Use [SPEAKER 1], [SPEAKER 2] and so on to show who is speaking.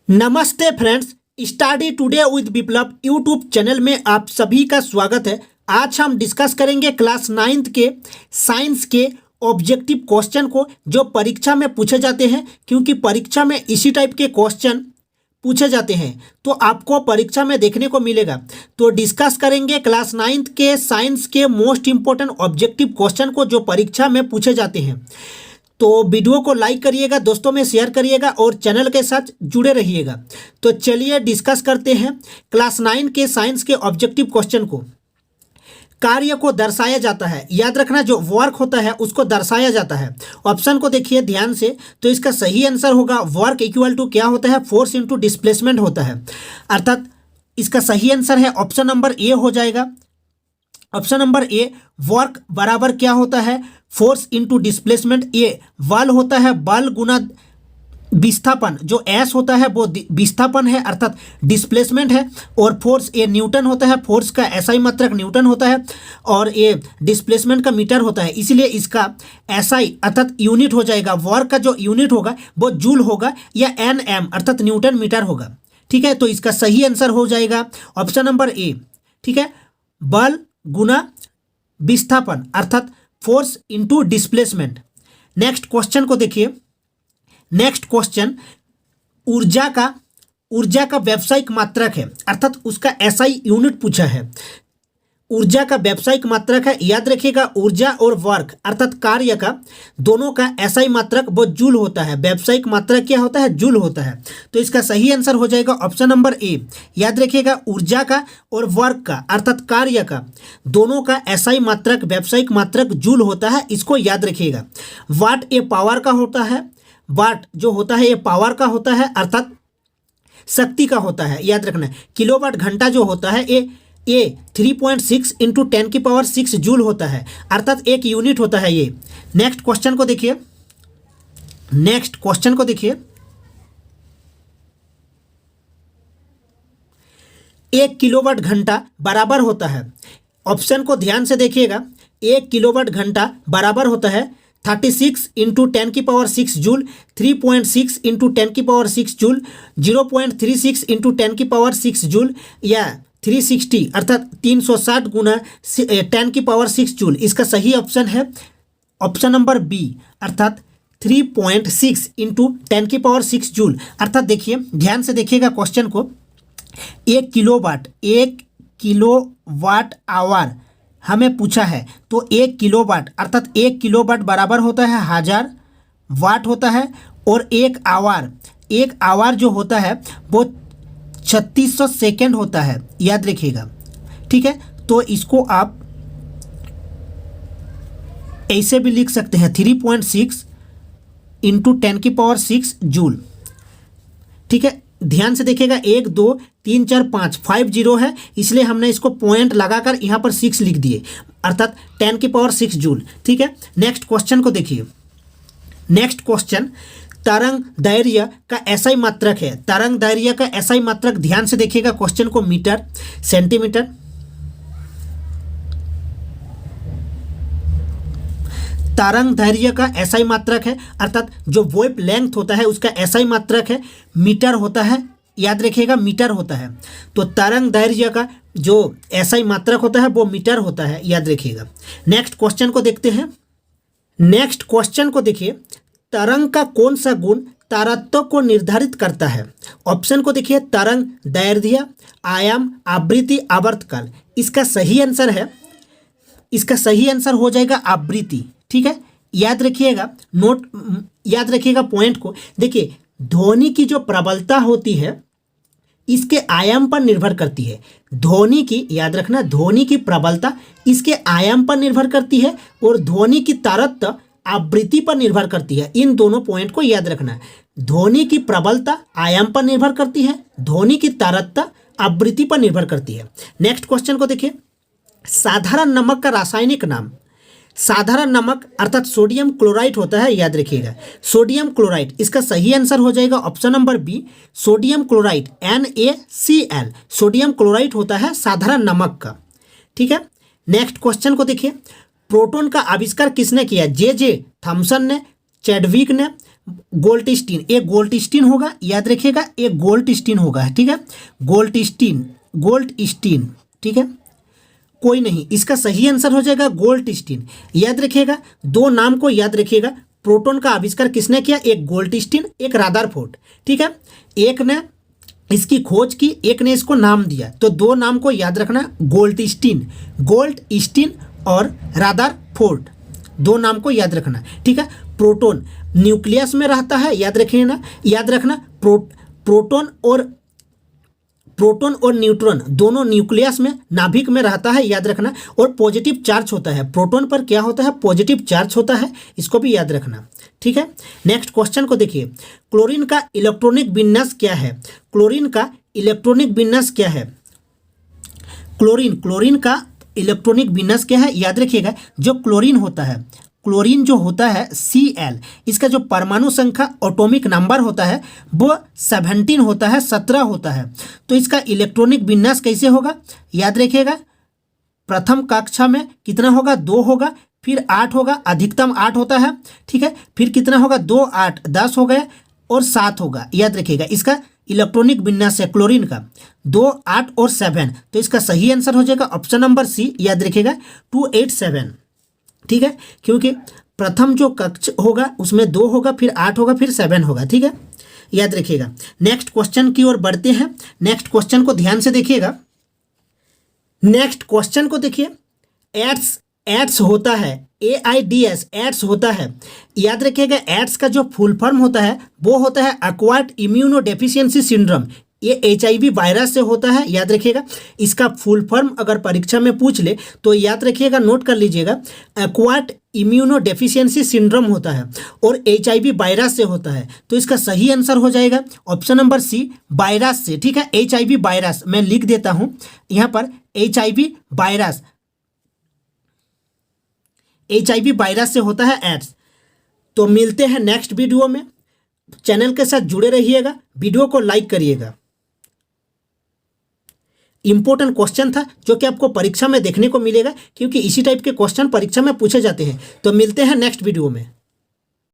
[SPEAKER 1] नमस्ते friends, study today with Viplav YouTube channel में आप सभी का स्वागत है। आज हम डिस्कस करेंगे क्लास 9th के साइंस के ऑब्जेक्टिव क्वेश्चन को जो परीक्षा में पूछे जाते हैं, क्योंकि परीक्षा में इसी टाइप के क्वेश्चन पूछे जाते हैं तो आपको परीक्षा में देखने को मिलेगा। तो डिस्कस करेंगे क्लास 9th के साइंस के मोस्ट इंपॉर्टेंट ऑब्जेक्टिव क्वेश्चन को जो परीक्षा में पूछे जाते हैं। तो वीडियो को लाइक करिएगा, दोस्तों में शेयर करिएगा और चैनल के साथ जुड़े रहिएगा। तो चलिए डिस्कस करते हैं क्लास 9 के साइंस के ऑब्जेक्टिव क्वेश्चन को। कार्य को दर्शाया जाता है, याद रखना जो वर्क होता है उसको दर्शाया जाता है। ऑप्शन को देखिए ध्यान से, तो इसका सही आंसर होगा वर्क इक्वल टू क्या होता है, फोर्स इनटू डिस्प्लेसमेंट होता है। अर्थात इसका सही आंसर है ऑप्शन नंबर ए हो जाएगा। ऑप्शन नंबर ए, वर्क बराबर क्या होता है, फोर्स इनटू डिस्प्लेसमेंट। ए बल होता है, बल गुना विस्थापन, जो एस होता है वो विस्थापन है अर्थात डिस्प्लेसमेंट है। और फोर्स ए न्यूटन होता है, फोर्स का एसआई मात्रक न्यूटन होता है और ए डिस्प्लेसमेंट का मीटर होता है, इसलिए इसका एसआई अर्थात यूनिट हो जाएगा। वर्क का जो यूनिट होगा वो जूल होगा या एनएम अर्थात न्यूटन मीटर होगा। ठीक है, तो इसका सही आंसर हो जाएगा ऑप्शन नंबर ए। ठीक है, बल गुना विस्थापन अर्थात force into displacement. Next question को देखिए। नेक्स्ट क्वेश्चन, ऊर्जा का व्यावसायिक मात्रक है अर्थात उसका एसआई यूनिट पूछा है। ऊर्जा का व्यावसायिक मात्रक है, याद रखिएगा ऊर्जा और वर्क अर्थात कार्य का दोनों का एसआई मात्रक वो जूल होता है। व्यावसायिक मात्रक क्या होता है, जूल होता है। तो इसका सही आंसर हो जाएगा ऑप्शन नंबर ए। याद रखिएगा ऊर्जा का और वर्क का अर्थात कार्य का दोनों का एसआई मात्रक व्यावसायिक मात्रक जूल होता है, इसको याद रखिएगा। वाट ये पावर का होता है, वाट जो होता है ये पावर का होता है अर्थात शक्ति का होता है, याद रखना। किलोवाट घंटा जो होता है ये 3.6 इंटू 10 की पावर 6 जूल होता है अर्थात एक यूनिट होता है ये। नेक्स्ट क्वेश्चन को देखिए। नेक्स्ट क्वेश्चन को देखिए। 1 किलोवाट घंटा बराबर होता है, ऑप्शन को ध्यान से देखिएगा। 1 किलोवाट घंटा बराबर होता है 36 इंटू 10 की पावर 6 जूल, 3.6 इंटू 10 की पावर 6 जूल, 0.36 इंटू 10 की पावर 6 जूल या 360 अर्थात 360 गुना 10 की पावर 6 जूल। इसका सही ऑप्शन है ऑप्शन नंबर बी अर्थात 3.6 इंटू 10 की पावर 6 जूल। अर्थात देखिए ध्यान से देखिएगा क्वेश्चन को। 1 किलोवाट आवर हमें पूछा है, तो 1 किलोवाट अर्थात 1 किलोवाट बराबर होता है 1000 वाट होता है। और एक आवर जो होता है वो 3600 सेकेंड होता है, याद रखिएगा। ठीक है, तो इसको आप ऐसे भी लिख सकते हैं 3.6 इंटू 10 की पावर 6 जूल। ठीक है, ध्यान से देखिएगा 1 2 3 4 5 जीरो है, इसलिए हमने इसको पॉइंट लगाकर यहाँ पर 6 लिख दिए अर्थात 10 की पावर 6 जूल। ठीक है, नेक्स्ट क्वेश्चन को देखिए। नेक्स्ट क्वेश्चन, तरंग दैर्घ्य का एसआई मात्रक है। तरंग दैर्घ्य का एसआई मात्रक ध्यान से देखिएगा क्वेश्चन को, मीटर सेंटीमीटर। तरंग दैर्घ्य का एसआई मात्रक है अर्थात जो वेव लेंथ होता है उसका एसआई मात्रक है मीटर होता है, याद रखिएगा मीटर होता है। तो तरंग दैर्घ्य का जो एसआई मात्रक होता है वो मीटर होता है, याद रखिएगा। नेक्स्ट क्वेश्चन को देखते हैं। नेक्स्ट क्वेश्चन को देखिए। तरंग का कौन सा गुण तारत्व को निर्धारित करता है? ऑप्शन को देखिए, तरंग दैर्घ्य, आयाम, आवृत्ति, आवर्तकाल। इसका सही आंसर है, इसका सही आंसर हो जाएगा आवृत्ति। ठीक है, याद रखिएगा, नोट याद रखिएगा पॉइंट को। देखिए ध्वनि की जो प्रबलता होती है इसके आयाम पर निर्भर करती है। ध्वनि की, याद रखना, ध्वनि की प्रबलता इसके आयाम पर निर्भर करती है और ध्वनि की तारत्व आवृत्ति पर निर्भर करती है। इन दोनों पॉइंट को याद रखना। ध्वनि की प्रबलता आयाम पर निर्भर करती है, ध्वनि की तारत्व आवृत्ति पर निर्भर करती है। नेक्स्ट क्वेश्चन को देखिए। साधारण नमक का रासायनिक नाम। साधारण नमक अर्थात सोडियम क्लोराइड होता है, याद रखिएगा सोडियम क्लोराइड। इसका सही आंसर हो जाएगा option number B, sodium chloride, NaCl। Sodium chloride होता है साधारण नमक का। ठीक है, नेक्स्ट क्वेश्चन को देखिए। प्रोटॉन का आविष्कार किसने किया? जे थॉमसन ने, चैडविक ने, गोल्डस्टीन, एक गोल्डस्टीन होगा, याद रखिएगा एक गोल्डस्टीन होगा, ठीक है, गोल्डस्टीन, गोल्डस्टीन, ठीक है, कोई नहीं, इसका सही आंसर हो जाएगा गोल्डस्टीन। याद रखिएगा, दो नाम को याद रखिएगा, प्रोटॉन का आविष्कार किसने किया, एक गोल्डस्टीन, एक रादरफोर्ड, ठीक है, एक ने इसकी खोज की, एक ने इसको नाम दिया, तो दो नाम को याद रखना, गोल्डस्टीन, गोल्डस्टीन और रादरफोर्ड, दो नाम को याद रखना, ठीक है। प्रोटॉन न्यूक्लियस में रहता है, याद रखिए ना, याद रखना, प्रोटॉन और न्यूट्रॉन दोनों न्यूक्लियस में, नाभिक में रहता है, याद रखना, और पॉजिटिव चार्ज होता है, प्रोटॉन पर क्या होता है, पॉजिटिव चार्ज होता है, इसको भी याद रखना, ठीक है। नेक्स्ट क्वेश्चन को देखिए, क्लोरीन का इलेक्ट्रॉनिक विन्यास क्या है, क्लोरीन का इलेक्ट्रॉनिक विन्यास क्या है, क्लोरीन का इलेक्ट्रॉनिक विन्यास क्या है, याद रखिएगा, जो क्लोरीन होता है, क्लोरीन जो होता है Cl, इसका जो परमाणु संख्या एटॉमिक नंबर होता है वो 17 होता है, 17 होता है, तो इसका इलेक्ट्रॉनिक विन्यास कैसे होगा, याद रखिएगा, प्रथम कक्षा में कितना होगा, 2 होगा, फिर 8 होगा, अधिकतम 8 होता है, ठीक है, फिर कितना होगा, 2 8 10 हो गया, और 7 होगा, याद रखिएगा, इसका इलेक्ट्रॉनिक विन्यास है क्लोरीन का 2 8 और 7, तो इसका सही आंसर हो जाएगा ऑप्शन नंबर सी, याद रखिएगा 287, ठीक है, क्योंकि प्रथम जो कक्ष होगा उसमें 2 होगा, फिर 8 होगा, फिर 7 होगा, ठीक है, याद रखिएगा। नेक्स्ट क्वेश्चन की ओर बढ़ते हैं, नेक्स्ट क्वेश्चन को ध्यान से देखिएगा, नेक्स्ट क्वेश्चन को देखिए, एड्स होता है, AIDS, एड्स होता है, याद रखिएगा, एड्स का जो फुल फॉर्म होता है वो होता है एक्वायर्ड इम्यूनोडेफिशिएंसी सिंड्रोम, ये HIV वायरस से होता है, याद रखिएगा, इसका फुल फॉर्म अगर परीक्षा में पूछ ले तो याद रखिएगा, नोट कर लीजिएगा, एक्वायर्ड इम्यूनोडेफिशिएंसी सिंड्रोम होता है और HIV वायरस से होता है, तो इसका सही आंसर हो जाएगा ऑप्शन नंबर सी, वायरस से, ठीक है, HIV वायरस, मैं लिख देता हूं यहां पर, HIV वायरस से होता है एड्स। तो मिलते हैं नेक्स्ट वीडियो में, चैनल के साथ जुड़े रहिएगा, वीडियो को लाइक करिएगा। इंपॉर्टेंट क्वेश्चन था जो कि आपको परीक्षा में देखने को मिलेगा, क्योंकि इसी टाइप के क्वेश्चन परीक्षा में पूछे जाते हैं। तो मिलते हैं नेक्स्ट वीडियो में।